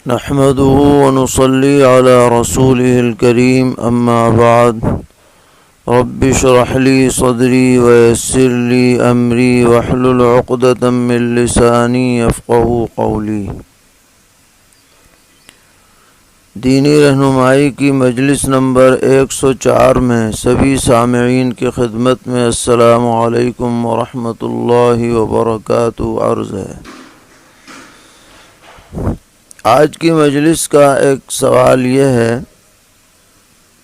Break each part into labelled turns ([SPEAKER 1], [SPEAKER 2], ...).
[SPEAKER 1] نحمده ونصلي على رسوله الكريم أما بعد رب اشرح لي صدري ويسر لي أمري واحلل عقدة من لساني يفقهوا قولي۔ دینی رہنمائی کی مجلس نمبر 104 میں سبھی سامعین کی خدمت میں السلام علیکم ورحمۃ اللہ وبرکاتہ عرض ہے۔ آج کی مجلس کا ایک سوال یہ ہے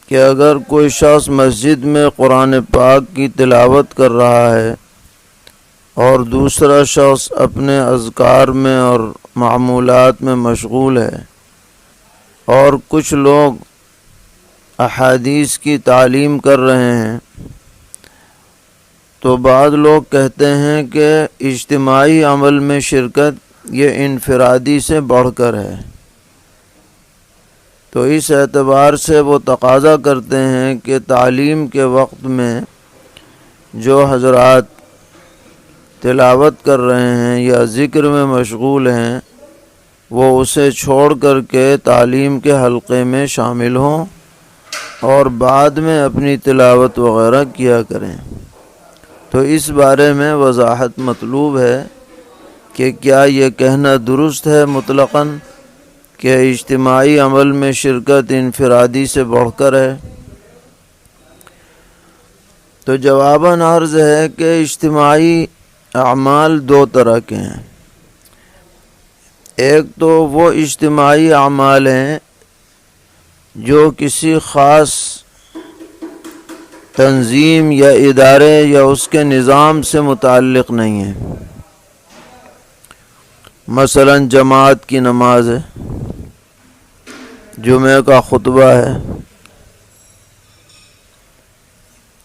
[SPEAKER 1] کہ اگر کوئی شخص مسجد میں قرآن پاک کی تلاوت کر رہا ہے اور دوسرا شخص اپنے اذکار میں اور معمولات میں مشغول ہے اور کچھ لوگ احادیث کی تعلیم کر رہے ہیں، تو بعض لوگ کہتے ہیں کہ اجتماعی عمل میں شرکت یہ انفرادی سے بڑھ کر ہے، تو اس اعتبار سے وہ تقاضا کرتے ہیں کہ تعلیم کے وقت میں جو حضرات تلاوت کر رہے ہیں یا ذکر میں مشغول ہیں وہ اسے چھوڑ کر کے تعلیم کے حلقے میں شامل ہوں اور بعد میں اپنی تلاوت وغیرہ کیا کریں۔ تو اس بارے میں وضاحت مطلوب ہے کہ کیا یہ کہنا درست ہے مطلقاً کہ اجتماعی عمل میں شرکت انفرادی سے بڑھ کر ہے؟ تو جواباً عرض ہے کہ اجتماعی اعمال دو طرح کے ہیں۔ ایک تو وہ اجتماعی اعمال ہیں جو کسی خاص تنظیم یا ادارے یا اس کے نظام سے متعلق نہیں ہیں، مثلا جماعت کی نماز ہے، جمعہ کا خطبہ ہے،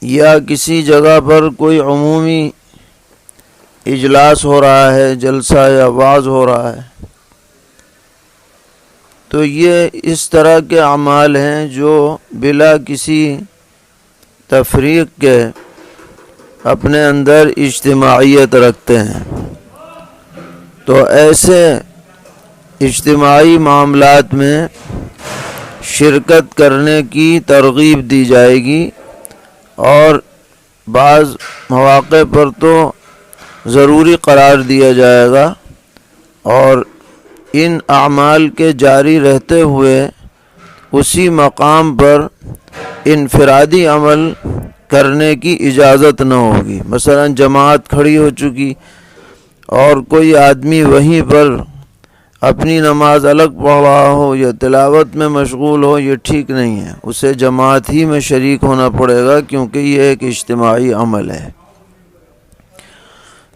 [SPEAKER 1] یا کسی جگہ پر کوئی عمومی اجلاس ہو رہا ہے، جلسہ یا وعظ ہو رہا ہے، تو یہ اس طرح کے اعمال ہیں جو بلا کسی تفریق کے اپنے اندر اجتماعیت رکھتے ہیں۔ تو ایسے اجتماعی معاملات میں شرکت کرنے کی ترغیب دی جائے گی، اور بعض مواقع پر تو ضروری قرار دیا جائے گا، اور ان اعمال کے جاری رہتے ہوئے اسی مقام پر انفرادی عمل کرنے کی اجازت نہ ہوگی۔ مثلا جماعت کھڑی ہو چکی اور کوئی آدمی وہیں پر اپنی نماز الگ پڑھ رہا ہو یا تلاوت میں مشغول ہو، یہ ٹھیک نہیں ہے، اسے جماعت ہی میں شریک ہونا پڑے گا، کیونکہ یہ ایک اجتماعی عمل ہے۔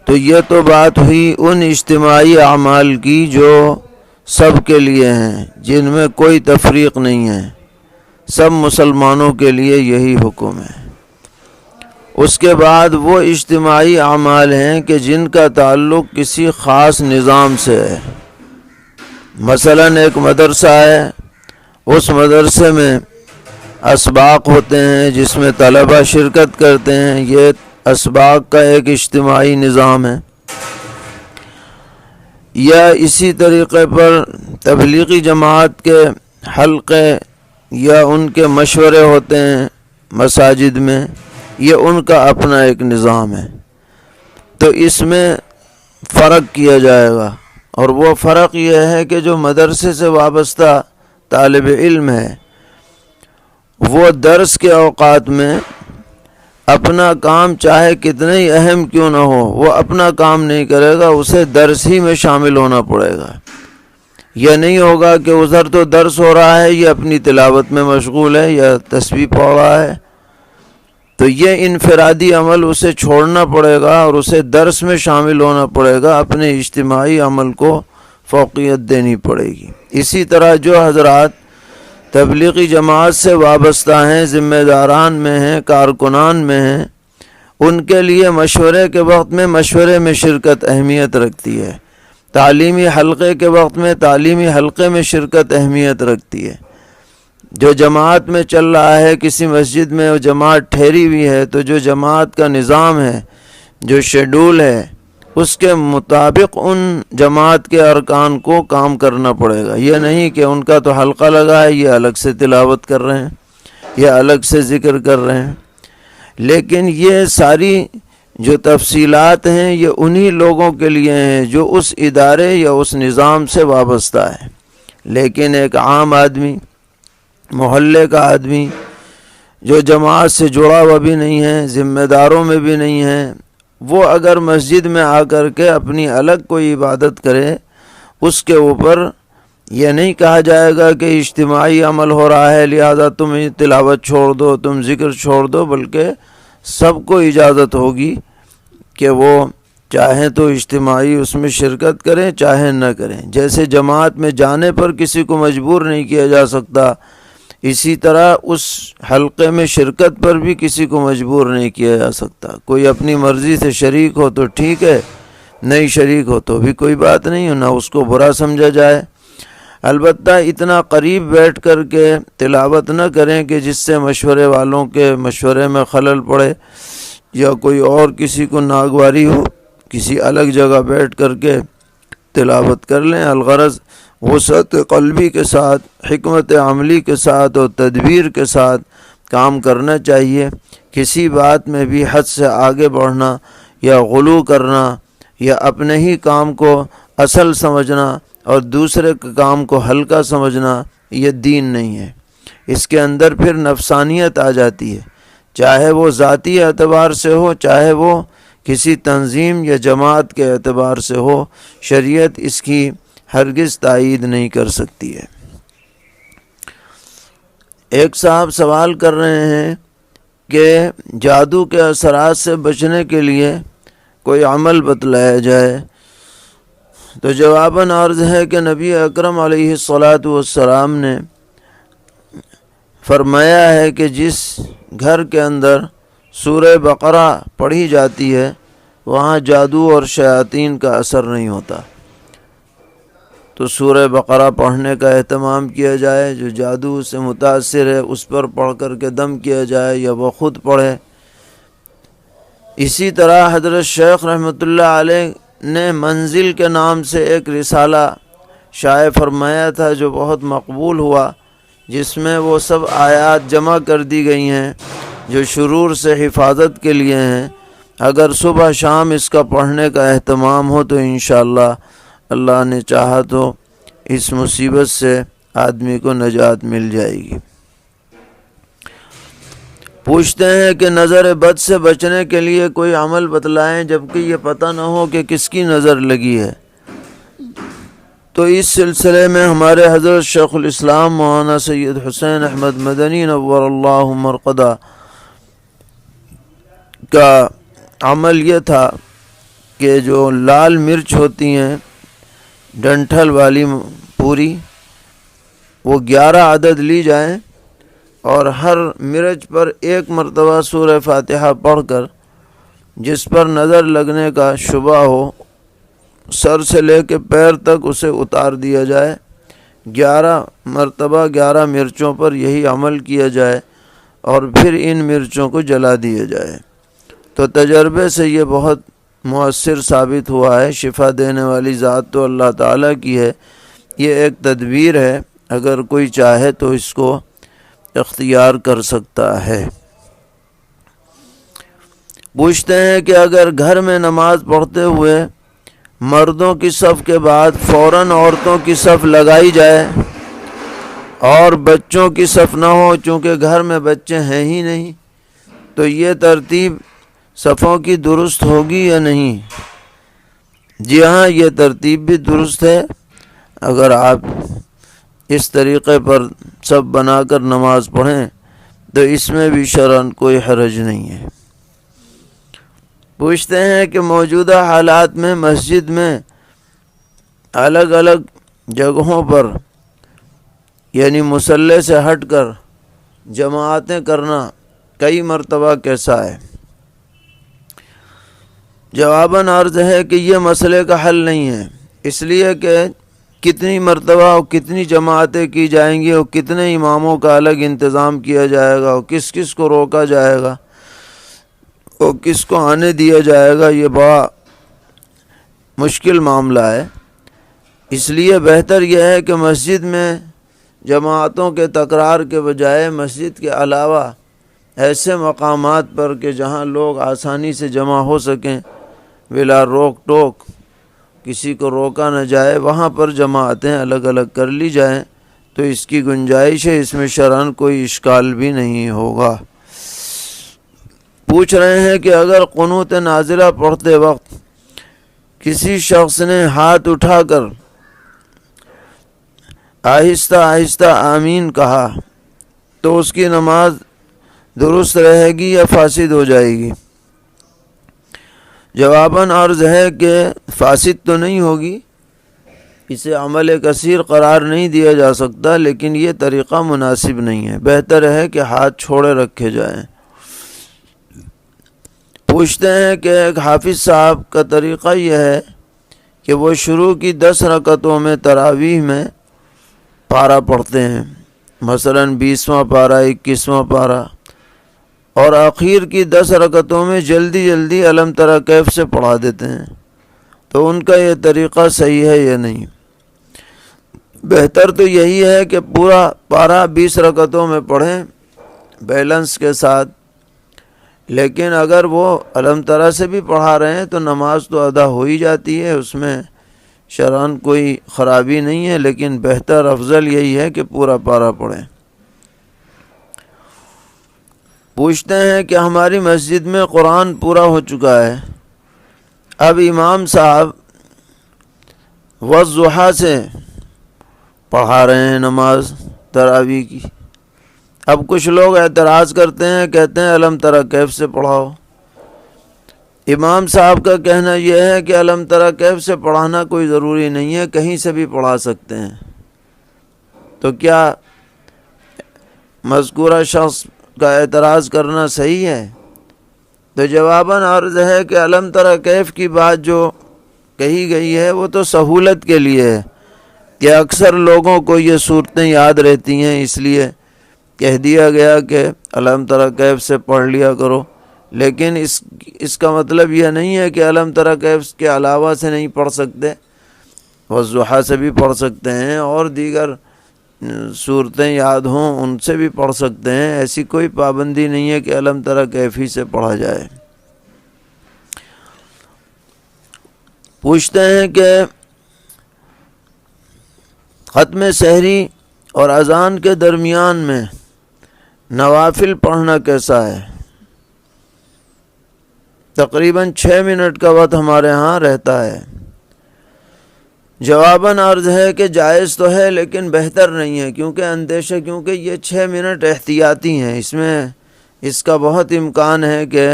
[SPEAKER 1] تو یہ تو بات ہوئی ان اجتماعی اعمال کی جو سب کے لیے ہیں، جن میں کوئی تفریق نہیں ہے، سب مسلمانوں کے لیے یہی حکم ہے۔ اس کے بعد وہ اجتماعی اعمال ہیں کہ جن کا تعلق کسی خاص نظام سے ہے، مثلا ایک مدرسہ ہے، اس مدرسے میں اسباق ہوتے ہیں جس میں طلبہ شرکت کرتے ہیں، یہ اسباق کا ایک اجتماعی نظام ہے۔ یا اسی طریقے پر تبلیغی جماعت کے حلقے یا ان کے مشورے ہوتے ہیں مساجد میں، یہ ان کا اپنا ایک نظام ہے۔ تو اس میں فرق کیا جائے گا، اور وہ فرق یہ ہے کہ جو مدرسے سے وابستہ طالب علم ہے وہ درس کے اوقات میں اپنا کام چاہے کتنے ہی اہم کیوں نہ ہو، وہ اپنا کام نہیں کرے گا، اسے درس ہی میں شامل ہونا پڑے گا۔ یہ نہیں ہوگا کہ ادھر تو درس ہو رہا ہے، یہ اپنی تلاوت میں مشغول ہے یا تسبیح پڑھ رہا ہے، تو یہ انفرادی عمل اسے چھوڑنا پڑے گا اور اسے درس میں شامل ہونا پڑے گا، اپنے اجتماعی عمل کو فوقیت دینی پڑے گی۔ اسی طرح جو حضرات تبلیغی جماعت سے وابستہ ہیں، ذمہ داران میں ہیں، کارکنان میں ہیں، ان کے لیے مشورے کے وقت میں مشورے میں شرکت اہمیت رکھتی ہے، تعلیمی حلقے کے وقت میں تعلیمی حلقے میں شرکت اہمیت رکھتی ہے۔ جو جماعت میں چل رہا ہے، کسی مسجد میں وہ جماعت ٹھہری ہوئی ہے، تو جو جماعت کا نظام ہے، جو شیڈول ہے، اس کے مطابق ان جماعت کے ارکان کو کام کرنا پڑے گا۔ یہ نہیں کہ ان کا تو حلقہ لگا ہے، یہ الگ سے تلاوت کر رہے ہیں، یہ الگ سے ذکر کر رہے ہیں، لیکن یہ ساری جو تفصیلات ہیں یہ انہی لوگوں کے لیے ہیں جو اس ادارے یا اس نظام سے وابستہ ہے۔ لیکن ایک عام آدمی، محلے کا آدمی جو جماعت سے جڑا ہوا بھی نہیں ہے، ذمہ داروں میں بھی نہیں ہے، وہ اگر مسجد میں آ کر کے اپنی الگ کوئی عبادت کرے، اس کے اوپر یہ نہیں کہا جائے گا کہ اجتماعی عمل ہو رہا ہے لہذا تم تلاوت چھوڑ دو، تم ذکر چھوڑ دو، بلکہ سب کو اجازت ہوگی کہ وہ چاہیں تو اجتماعی اس میں شرکت کریں چاہے نہ کریں۔ جیسے جماعت میں جانے پر کسی کو مجبور نہیں کیا جا سکتا، اسی طرح اس حلقے میں شرکت پر بھی کسی کو مجبور نہیں کیا جا سکتا۔ کوئی اپنی مرضی سے شریک ہو تو ٹھیک ہے، نہیں شریک ہو تو بھی کوئی بات نہیں، نہ اس کو برا سمجھا جائے۔ البتہ اتنا قریب بیٹھ کر کے تلاوت نہ کریں کہ جس سے مشورے والوں کے مشورے میں خلل پڑے یا کوئی اور کسی کو ناگواری ہو، کسی الگ جگہ بیٹھ کر کے تلاوت کر لیں۔ الغرض وسعت قلبی کے ساتھ، حکمت عملی کے ساتھ اور تدبیر کے ساتھ کام کرنا چاہیے۔ کسی بات میں بھی حد سے آگے بڑھنا یا غلو کرنا یا اپنے ہی کام کو اصل سمجھنا اور دوسرے کے کام کو ہلکا سمجھنا یہ دین نہیں ہے۔ اس کے اندر پھر نفسانیت آ جاتی ہے، چاہے وہ ذاتی اعتبار سے ہو، چاہے وہ کسی تنظیم یا جماعت کے اعتبار سے ہو، شریعت اس کی ہرگز تائید نہیں کر سکتی ہے۔ ایک صاحب سوال کر رہے ہیں کہ جادو کے اثرات سے بچنے کے لیے کوئی عمل بتلایا جائے، تو جواباً عرض ہے کہ نبی اکرم علیہ السلام نے فرمایا ہے کہ جس گھر کے اندر سورہ بقرہ پڑھی جاتی ہے وہاں جادو اور شیاطین کا اثر نہیں ہوتا، تو سورہ بقرہ پڑھنے کا اہتمام کیا جائے۔ جو جادو سے متاثر ہے اس پر پڑھ کر کے دم کیا جائے یا وہ خود پڑھے۔ اسی طرح حضرت شیخ رحمۃ اللہ علیہ نے منزل کے نام سے ایک رسالہ شائع فرمایا تھا جو بہت مقبول ہوا، جس میں وہ سب آیات جمع کر دی گئی ہیں جو شرور سے حفاظت کے لیے ہیں۔ اگر صبح شام اس کا پڑھنے کا اہتمام ہو تو انشاءاللہ اللہ نے چاہا تو اس مصیبت سے آدمی کو نجات مل جائے گی۔ پوچھتے ہیں کہ نظر بد سے بچنے کے لیے کوئی عمل بتلائیں جبکہ یہ پتہ نہ ہو کہ کس کی نظر لگی ہے۔ تو اس سلسلے میں ہمارے حضرت شیخ الاسلام مولانا سید حسین احمد مدنی نور اللہ مرقدہ کا عمل یہ تھا کہ جو لال مرچ ہوتی ہیں ڈنٹھل والی پوری، وہ 11 عدد لی جائیں اور ہر مرچ پر ایک مرتبہ سورہ فاتحہ پڑھ کر جس پر نظر لگنے کا شبہ ہو سر سے لے کے پیر تک اسے اتار دیا جائے۔ 11 مرتبہ 11 مرچوں پر یہی عمل کیا جائے اور پھر ان مرچوں کو جلا دیا جائے۔ تو تجربے سے یہ بہت مؤثر ثابت ہوا ہے۔ شفا دینے والی ذات تو اللہ تعالیٰ کی ہے، یہ ایک تدبیر ہے، اگر کوئی چاہے تو اس کو اختیار کر سکتا ہے۔ پوچھتے ہیں کہ اگر گھر میں نماز پڑھتے ہوئے مردوں کی صف کے بعد فوراً عورتوں کی صف لگائی جائے اور بچوں کی صف نہ ہو، چونکہ گھر میں بچے ہیں ہی نہیں، تو یہ ترتیب صفوں کی درست ہوگی یا نہیں؟ جی ہاں، یہ ترتیب بھی درست ہے۔ اگر آپ اس طریقے پر سب بنا کر نماز پڑھیں تو اس میں بھی شرعاً کوئی حرج نہیں ہے۔ پوچھتے ہیں کہ موجودہ حالات میں مسجد میں الگ الگ جگہوں پر یعنی مصلی سے ہٹ کر جماعتیں کرنا کئی مرتبہ کیسا ہے؟ جواباً عرض ہے کہ یہ مسئلے کا حل نہیں ہے، اس لیے کہ کتنی مرتبہ اور کتنی جماعتیں کی جائیں گی اور کتنے اماموں کا الگ انتظام کیا جائے گا اور کس کس کو روکا جائے گا اور کس کو آنے دیا جائے گا، یہ بڑا مشکل معاملہ ہے، اس لیے بہتر یہ ہے کہ مسجد میں جماعتوں کے تکرار کے بجائے مسجد کے علاوہ ایسے مقامات پر کہ جہاں لوگ آسانی سے جمع ہو سکیں بلا روک ٹوک، کسی کو روکا نہ جائے، وہاں پر جماعتیں الگ الگ کر لی جائیں تو اس کی گنجائش ہے، اس میں شرعاً کوئی اشکال بھی نہیں ہوگا۔ پوچھ رہے ہیں کہ اگر قنوت نازلہ پڑھتے وقت کسی شخص نے ہاتھ اٹھا کر آہستہ آہستہ آمین کہا تو اس کی نماز درست رہے گی یا فاسد ہو جائے گی؟ جواباً عرض ہے کہ فاسد تو نہیں ہوگی، اسے عمل کثیر قرار نہیں دیا جا سکتا، لیکن یہ طریقہ مناسب نہیں ہے، بہتر ہے کہ ہاتھ چھوڑے رکھے جائیں۔ پوچھتے ہیں کہ ایک حافظ صاحب کا طریقہ یہ ہے کہ وہ شروع کی 10 رکعتوں میں تراویح میں پارہ پڑھتے ہیں، مثلاً 20واں پارہ، 21واں پارہ، اور آخر کی 10 رکعتوں میں جلدی جلدی الم تری کیف سے پڑھا دیتے ہیں، تو ان کا یہ طریقہ صحیح ہے یا نہیں؟ بہتر تو یہی ہے کہ پورا پارہ 20 رکعتوں میں پڑھیں بیلنس کے ساتھ، لیکن اگر وہ الم تری سے بھی پڑھا رہے ہیں تو نماز تو ادا ہو ہی جاتی ہے، اس میں شرعاً کوئی خرابی نہیں ہے، لیکن بہتر افضل یہی ہے کہ پورا پارہ پڑھیں۔ پوچھتے ہیں کہ ہماری مسجد میں قرآن پورا ہو چکا ہے، اب امام صاحب والضحیٰ سے پڑھا رہے ہیں نماز تراویح کی، اب کچھ لوگ اعتراض کرتے ہیں، کہتے ہیں الم تری کیف سے پڑھاؤ۔ امام صاحب کا کہنا یہ ہے کہ الم تری کیف سے پڑھانا کوئی ضروری نہیں ہے، کہیں سے بھی پڑھا سکتے ہیں، تو کیا مذکورہ شخص کا اعتراض کرنا صحیح ہے؟ تو جواباً عرض ہے کہ الم تری کیف کی بات جو کہی گئی ہے وہ تو سہولت کے لیے ہے کہ اکثر لوگوں کو یہ صورتیں یاد رہتی ہیں، اس لیے کہہ دیا گیا کہ الم تری کیف سے پڑھ لیا کرو، لیکن اس کا مطلب یہ نہیں ہے کہ الم تری کیف کے علاوہ سے نہیں پڑھ سکتے، والضحیٰ سے بھی پڑھ سکتے ہیں، اور دیگر صورتیں یاد ہوں ان سے بھی پڑھ سکتے ہیں، ایسی کوئی پابندی نہیں ہے کہ الم تری کیف ہی سے پڑھا جائے۔ پوچھتے ہیں کہ ختم سحری اور اذان کے درمیان میں نوافل پڑھنا کیسا ہے؟ تقریباً 6 منٹ کا وقت ہمارے ہاں رہتا ہے۔ جواباً عرض ہے کہ جائز تو ہے لیکن بہتر نہیں ہے، کیونکہ یہ 6 منٹ احتیاطی ہیں، اس میں اس کا بہت امکان ہے کہ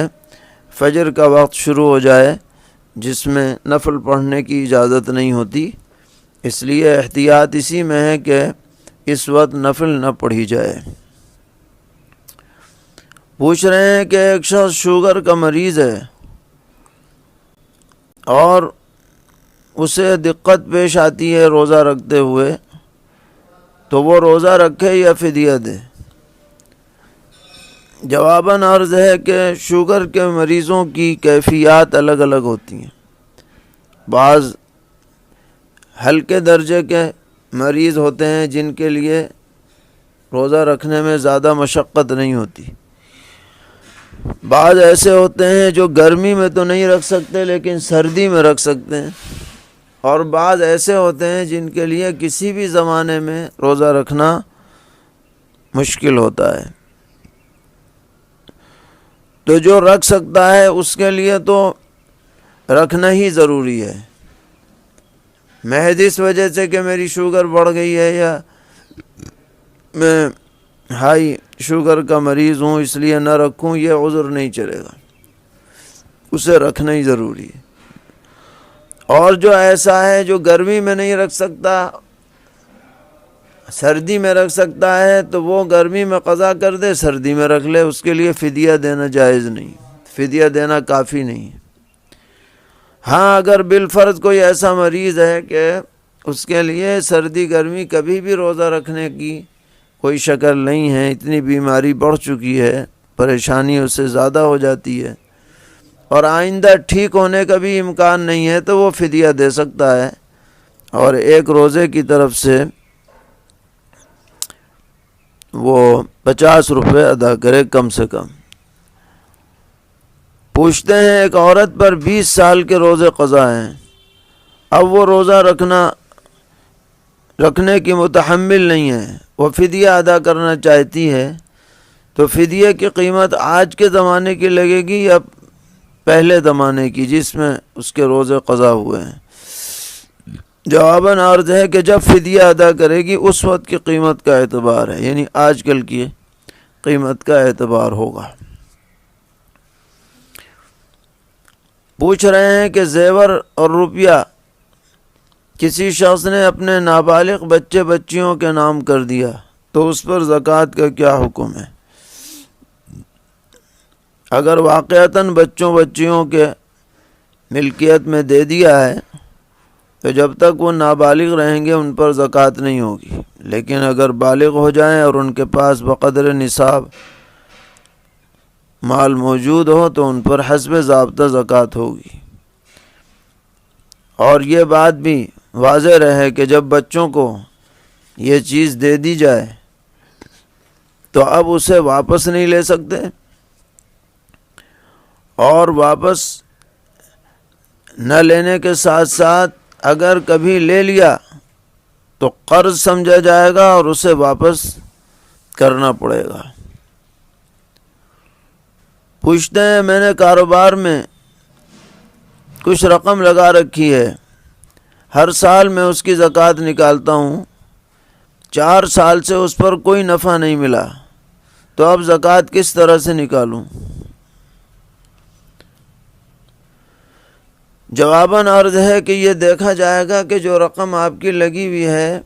[SPEAKER 1] فجر کا وقت شروع ہو جائے جس میں نفل پڑھنے کی اجازت نہیں ہوتی، اس لیے احتیاط اسی میں ہے کہ اس وقت نفل نہ پڑھی جائے۔ پوچھ رہے ہیں کہ ایک شخص شوگر کا مریض ہے اور اسے دقت پیش آتی ہے روزہ رکھتے ہوئے، تو وہ روزہ رکھے یا فدیہ دے؟ جواباً عرض ہے کہ شوگر کے مریضوں کی کیفیات الگ الگ ہوتی ہیں، بعض ہلکے درجے کے مریض ہوتے ہیں جن کے لیے روزہ رکھنے میں زیادہ مشقت نہیں ہوتی، بعض ایسے ہوتے ہیں جو گرمی میں تو نہیں رکھ سکتے لیکن سردی میں رکھ سکتے ہیں، اور بعض ایسے ہوتے ہیں جن کے لیے کسی بھی زمانے میں روزہ رکھنا مشکل ہوتا ہے، تو جو رکھ سکتا ہے اس کے لیے تو رکھنا ہی ضروری ہے، محض اس وجہ سے کہ میری شوگر بڑھ گئی ہے یا میں ہائی شوگر کا مریض ہوں اس لیے نہ رکھوں، یہ عذر نہیں چلے گا، اسے رکھنا ہی ضروری ہے۔ اور جو ایسا ہے جو گرمی میں نہیں رکھ سکتا، سردی میں رکھ سکتا ہے، تو وہ گرمی میں قضا کر دے، سردی میں رکھ لے، اس کے لیے فدیہ دینا جائز نہیں، فدیہ دینا کافی نہیں۔ ہاں اگر بالفرض کوئی ایسا مریض ہے کہ اس کے لیے سردی گرمی کبھی بھی روزہ رکھنے کی کوئی شکل نہیں ہے، اتنی بیماری بڑھ چکی ہے، پریشانی اس سے زیادہ ہو جاتی ہے، اور آئندہ ٹھیک ہونے کا بھی امکان نہیں ہے تو وہ فدیہ دے سکتا ہے، اور ایک روزے کی طرف سے وہ 50 روپے ادا کرے کم سے کم۔ پوچھتے ہیں ایک عورت پر 20 سال کے روزے قضا ہیں، اب وہ روزہ رکھنے کی متحمل نہیں ہے، وہ فدیہ ادا کرنا چاہتی ہے، تو فدیہ کی قیمت آج کے زمانے کی لگے گی یا پہلے زمانے کی جس میں اس کے روزے قضا ہوئے ہیں؟ جواباً عرض ہے کہ جب فدیہ ادا کرے گی اس وقت کی قیمت کا اعتبار ہے، یعنی آج کل کی قیمت کا اعتبار ہوگا۔ پوچھ رہے ہیں کہ زیور اور روپیہ کسی شخص نے اپنے نابالغ بچے بچیوں کے نام کر دیا تو اس پر زکوٰۃ کا کیا حکم ہے؟ اگر واقعتاً بچوں بچیوں کے ملکیت میں دے دیا ہے تو جب تک وہ نابالغ رہیں گے ان پر زکوٰۃ نہیں ہوگی، لیکن اگر بالغ ہو جائیں اور ان کے پاس بقدر نصاب مال موجود ہو تو ان پر حسب ضابطہ زکوٰۃ ہوگی۔ اور یہ بات بھی واضح رہے کہ جب بچوں کو یہ چیز دے دی جائے تو اب اسے واپس نہیں لے سکتے، اور واپس نہ لینے کے ساتھ ساتھ اگر کبھی لے لیا تو قرض سمجھا جائے گا اور اسے واپس کرنا پڑے گا۔ پوچھتے ہیں میں نے کاروبار میں کچھ رقم لگا رکھی ہے، ہر سال میں اس کی زکوٰۃ نکالتا ہوں، 4 سال سے اس پر کوئی نفع نہیں ملا، تو اب زکوٰۃ کس طرح سے نکالوں؟ جواباً عرض ہے کہ یہ دیکھا جائے گا کہ جو رقم آپ کی لگی ہوئی ہے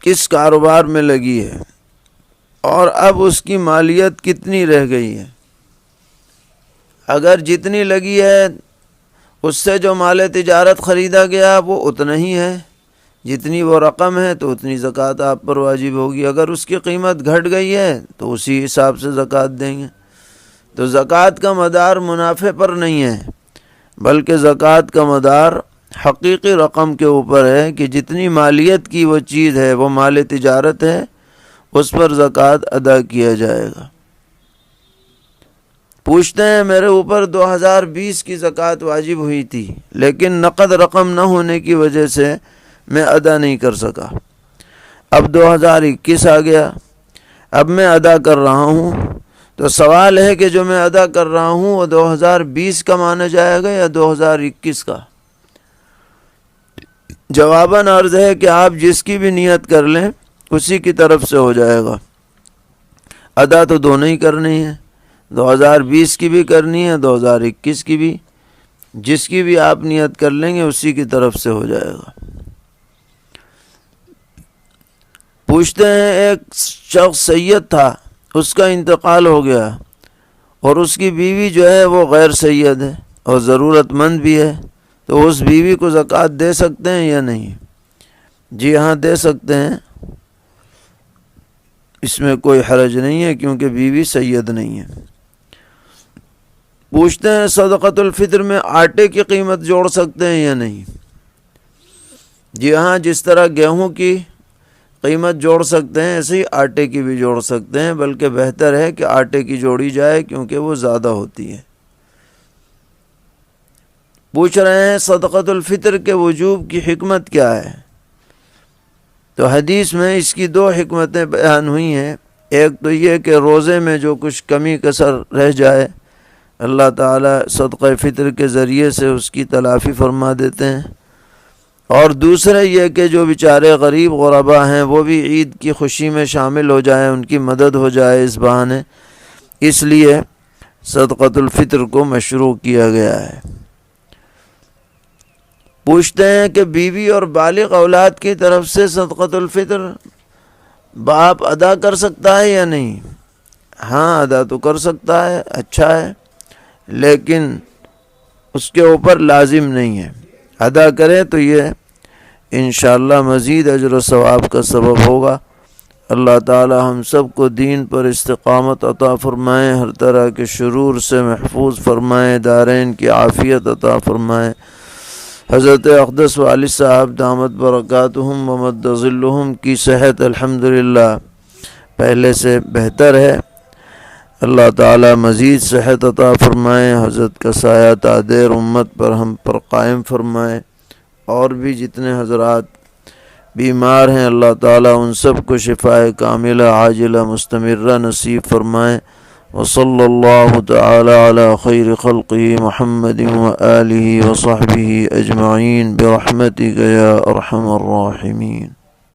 [SPEAKER 1] کس کاروبار میں لگی ہے اور اب اس کی مالیت کتنی رہ گئی ہے۔ اگر جتنی لگی ہے اس سے جو مال تجارت خریدا گیا وہ اتنا ہی ہے، جتنی وہ رقم ہے تو اتنی زکوٰۃ آپ پر واجب ہوگی۔ اگر اس کی قیمت گھٹ گئی ہے تو اسی حساب سے زکوٰۃ دیں گے۔ تو زکوٰۃ کا مدار منافع پر نہیں ہے، بلکہ زکوٰۃ کا مدار حقیقی رقم کے اوپر ہے کہ جتنی مالیت کی وہ چیز ہے، وہ مال تجارت ہے، اس پر زکوٰۃ ادا کیا جائے گا۔ پوچھتے ہیں میرے اوپر 2020 کی زکوٰۃ واجب ہوئی تھی، لیکن نقد رقم نہ ہونے کی وجہ سے میں ادا نہیں کر سکا، اب 2021 آ گیا، اب میں ادا کر رہا ہوں، تو سوال ہے کہ جو میں ادا کر رہا ہوں وہ 2020 کا مانا جائے گا یا 2021 کا؟ جواباً عرض ہے کہ آپ جس کی بھی نیت کر لیں اسی کی طرف سے ہو جائے گا، ادا تو دونوں ہی کرنی ہے، 2020 کی بھی کرنی ہے، 2021 کی بھی، جس کی بھی آپ نیت کر لیں گے اسی کی طرف سے ہو جائے گا۔ پوچھتے ہیں ایک شخص سید تھا، اس کا انتقال ہو گیا اور اس کی بیوی جو ہے وہ غیر سید ہے اور ضرورت مند بھی ہے، تو اس بیوی کو زکوٰۃ دے سکتے ہیں یا نہیں؟ جی ہاں دے سکتے ہیں، اس میں کوئی حرج نہیں ہے کیونکہ بیوی سید نہیں ہے۔ پوچھتے ہیں صدقۃ الفطر میں آٹے کی قیمت جوڑ سکتے ہیں یا نہیں؟ جی ہاں، جس طرح گیہوں کی قیمت جوڑ سکتے ہیں ایسے ہی آٹے کی بھی جوڑ سکتے ہیں، بلکہ بہتر ہے کہ آٹے کی جوڑی جائے کیونکہ وہ زیادہ ہوتی ہے۔ پوچھ رہے ہیں صدقۃ الفطر کے وجوب کی حکمت کیا ہے؟ تو حدیث میں اس کی 2 حکمتیں بیان ہوئی ہیں۔ ایک تو یہ کہ روزے میں جو کچھ کمی کسر رہ جائے اللہ تعالیٰ صدقہ فطر کے ذریعے سے اس کی تلافی فرما دیتے ہیں، اور دوسرا یہ کہ جو بیچارے غریب غربا ہیں وہ بھی عید کی خوشی میں شامل ہو جائیں، ان کی مدد ہو جائے اس بہانے، اس لیے صدقۃ الفطر کو مشروع کیا گیا ہے۔ پوچھتے ہیں کہ بیوی اور بالغ اولاد کی طرف سے صدقۃ الفطر باپ ادا کر سکتا ہے یا نہیں؟ ہاں ادا تو کر سکتا ہے، اچھا ہے، لیکن اس کے اوپر لازم نہیں ہے، ادا کرے تو یہ انشاءاللہ مزید اجر و ثواب کا سبب ہوگا۔ اللہ تعالی ہم سب کو دین پر استقامت عطا فرمائیں، ہر طرح کے شرور سے محفوظ فرمائیں، دارین کی عافیت عطا فرمائیں۔ حضرت اقدس والد صاحب دامت برکاتہم و مد ظلہم کی صحت الحمدللہ پہلے سے بہتر ہے، اللہ تعالی مزید صحت عطا فرمائیں، حضرت کا سایہ تادیر امت پر ہم پر قائم فرمائیں، اور بھی جتنے حضرات بیمار ہیں اللہ تعالی ان سب کو شفائے کاملہ عاجلہ مستمرہ نصیب فرمائیں۔ وصلی اللہ تعالی علی خیر خلقہ محمد وآلہ وصحبہ اجمعین برحمتک یا ارحم الراحمین۔